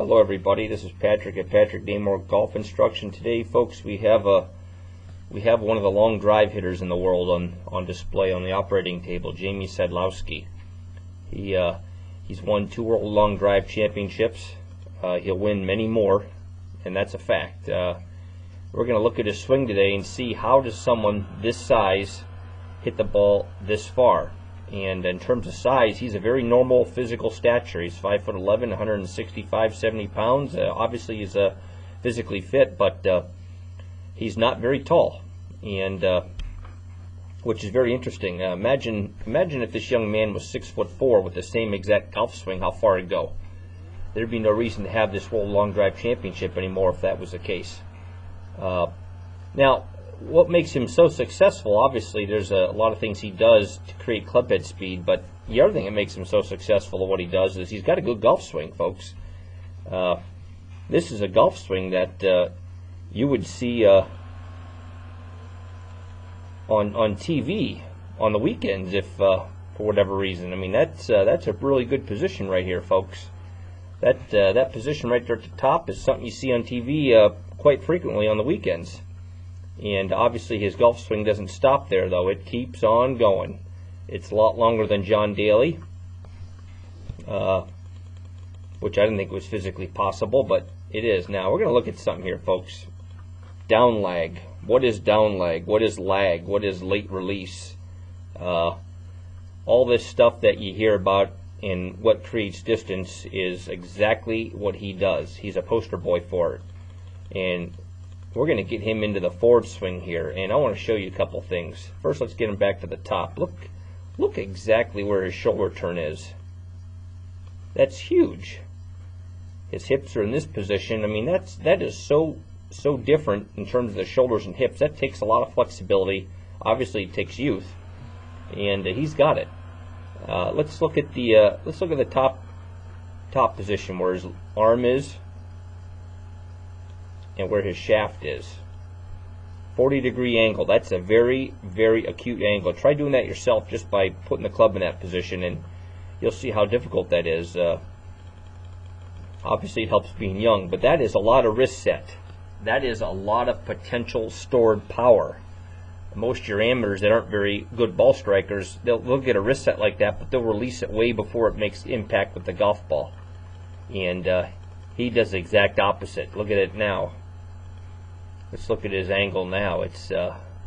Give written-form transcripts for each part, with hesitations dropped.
Hello everybody, this is Patrick at Patrick Damore Golf Instruction. Today, folks, we have one of the long drive hitters in the world on display on the operating table, Jamie Sadlowski. He's won 2 World Long Drive Championships. He'll win many more, and that's a fact. We're going to look at his swing today and see how does someone this size hit the ball this far. And in terms of size, he's a very normal physical stature. He's 5'11", 165, 70 pounds. Obviously, he's physically fit, but he's not very tall, and which is very interesting. Imagine if this young man was 6'4" with the same exact golf swing, how far he'd go. There'd be no reason to have this World Long Drive Championship anymore if that was the case. Now, what makes him so successful, obviously there's a lot of things he does to create clubhead speed, but the other thing that makes him so successful at what he does is he's got a good golf swing, folks. This is a golf swing that you would see on TV on the weekends if for whatever reason. I mean, that's a really good position right here, folks. That position right there at the top is something you see on TV quite frequently on the weekends. And obviously his golf swing doesn't stop there, though. It keeps on going. It's a lot longer than John Daly, which I didn't think was physically possible, but it is. Now, we're going to look at something here, folks. Down lag. What is down lag? What is lag? What is late release? All this stuff that you hear about in what creates distance is exactly what he does. He's a poster boy for it. And we're going to get him into the forward swing here, and I want to show you a couple things. First, let's get him back to the top. Look exactly where his shoulder turn is. That's huge. His hips are in this position. I mean, that is so different in terms of the shoulders and hips. That takes a lot of flexibility. Obviously, it takes youth, and he's got it. Let's look at the top position where his arm is and where his shaft is. 40-degree angle. That's a very, very acute angle. Try doing that yourself just by putting the club in that position, and you'll see how difficult that is. Obviously, it helps being young, but that is a lot of wrist set. That is a lot of potential stored power. Most of your amateurs that aren't very good ball strikers, they'll get a wrist set like that, but they'll release it way before it makes impact with the golf ball. And he does the exact opposite. Look at it now. Let's look at his angle now. It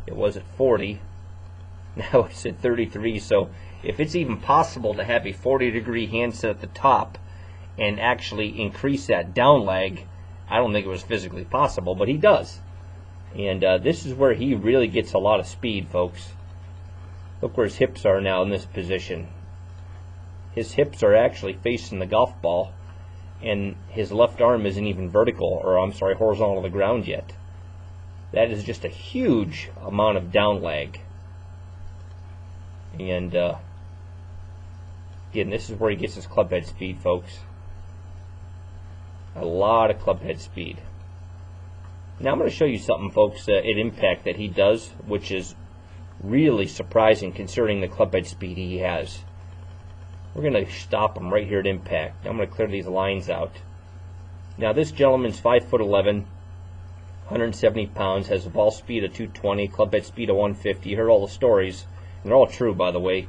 was at 40. Now it's at 33. So if it's even possible to have a 40-degree handset at the top and actually increase that down lag, I don't think it was physically possible, but he does. And this is where he really gets a lot of speed, folks. Look where his hips are now in this position. His hips are actually facing the golf ball, and his left arm isn't even vertical, or I'm sorry, horizontal to the ground yet. That is just a huge amount of down lag. And again, this is where he gets his clubhead speed, folks. A lot of clubhead speed. Now I'm going to show you something, folks, at impact that he does, which is really surprising considering the clubhead speed he has. We're going to stop him right here at impact. I'm going to clear these lines out. Now this gentleman's 5'11", 170 pounds, has a ball speed of 220, clubhead speed of 150. You heard all the stories, and they're all true, by the way.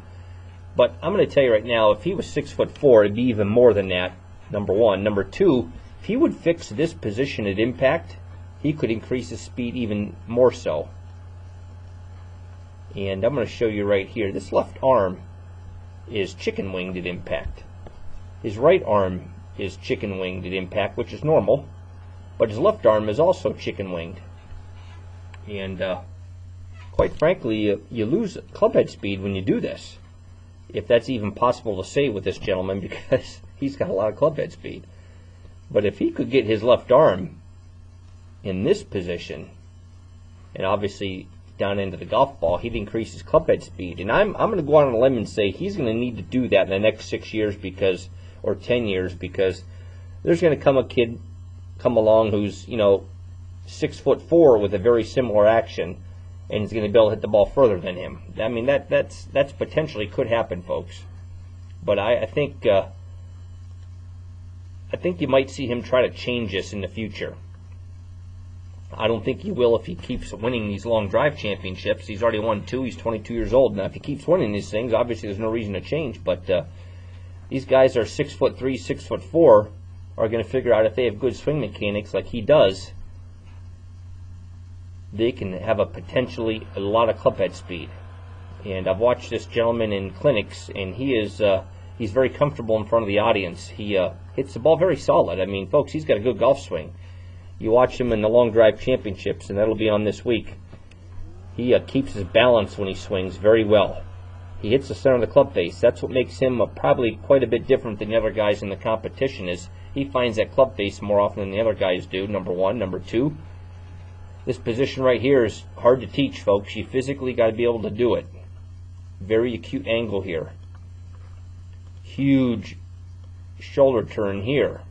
But I'm going to tell you right now, if he was 6'4", it'd be even more than that, number one. Number two, if he would fix this position at impact, he could increase his speed even more so. And I'm going to show you right here. This left arm is chicken winged at impact. His right arm is chicken winged at impact, which is normal, but his left arm is also chicken winged. And quite frankly, you lose clubhead speed when you do this, if that's even possible to say with this gentleman, because he's got a lot of clubhead speed. But if he could get his left arm in this position, and obviously down into the golf ball, he'd increase his clubhead speed. And I'm going to go out on a limb and say he's going to need to do that in the next 6 years, because, or 10 years, because there's going to come a kid come along who's 6'4" with a very similar action, and he's going to be able to hit the ball further than him. I mean, that's potentially could happen, folks. But I think I think you might see him try to change this in the future. I don't think he will if he keeps winning these long drive championships. He's already won 2. He's 22 years old. Now, if he keeps winning these things, obviously there's no reason to change. But these guys are 6'3", 6'4", are going to figure out if they have good swing mechanics like he does, they can have a potentially a lot of club head speed. And I've watched this gentleman in clinics, and he's very comfortable in front of the audience. He hits the ball very solid. I mean, folks, he's got a good golf swing. You watch him in the long drive championships, and that'll be on this week. He keeps his balance when he swings very well. He hits the center of the club face. That's what makes him probably quite a bit different than the other guys in the competition. Is he finds that club face more often than the other guys do, number one. Number two, this position right here is hard to teach, folks. You physically got to be able to do it. Very acute angle here. Huge shoulder turn here.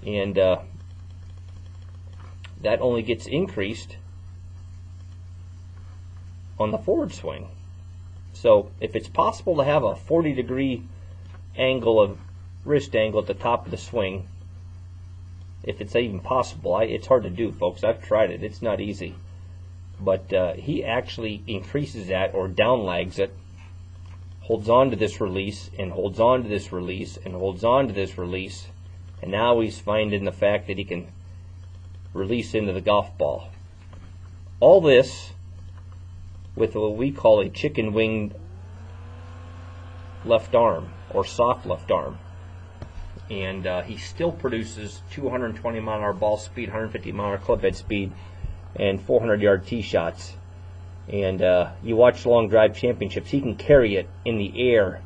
And that only gets increased on the forward swing. So if it's possible to have a 40-degree angle of wrist angle at the top of the swing, if it's even possible, it's hard to do, folks. I've tried it. It's not easy. But he actually increases that or downlags it, holds on to this release, and holds on to this release, and holds on to this release, and now he's finding the fact that he can release into the golf ball. All this with what we call a chicken-winged left arm, or soft left arm. And he still produces 220-mile-an-hour ball speed, 150-mile-an-hour club head speed, and 400-yard tee shots. And you watch long drive championships, he can carry it in the air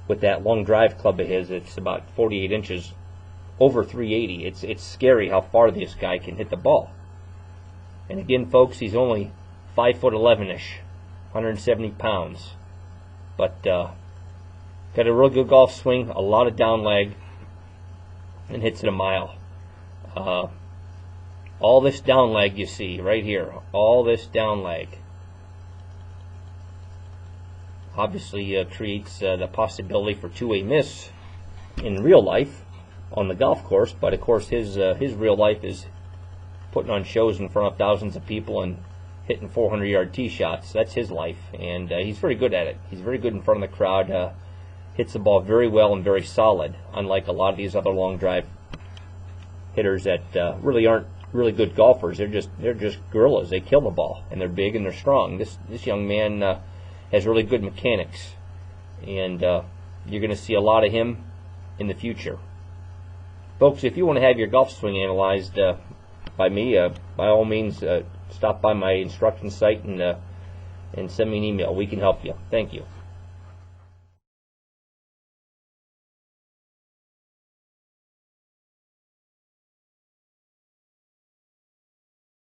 with that long drive club of his. It's about 48 inches, over 380. It's scary how far this guy can hit the ball. And again, folks, he's only 5'11"-ish, 170 pounds. But got a real good golf swing, a lot of down leg, and hits it a mile. All this down leg you see right here, all this down leg, obviously creates the possibility for two-way miss in real life on the golf course. But of course his real life is putting on shows in front of thousands of people and hitting 400-yard tee shots. That's his life, and he's very good at it. He's very good in front of the crowd. Hits the ball very well and very solid, unlike a lot of these other long drive hitters that really aren't really good golfers. They're just gorillas. They kill the ball, and they're big and they're strong. This young man has really good mechanics, and you're going to see a lot of him in the future. Folks, if you want to have your golf swing analyzed by me, by all means, stop by my instruction site and send me an email. We can help you. Thank you.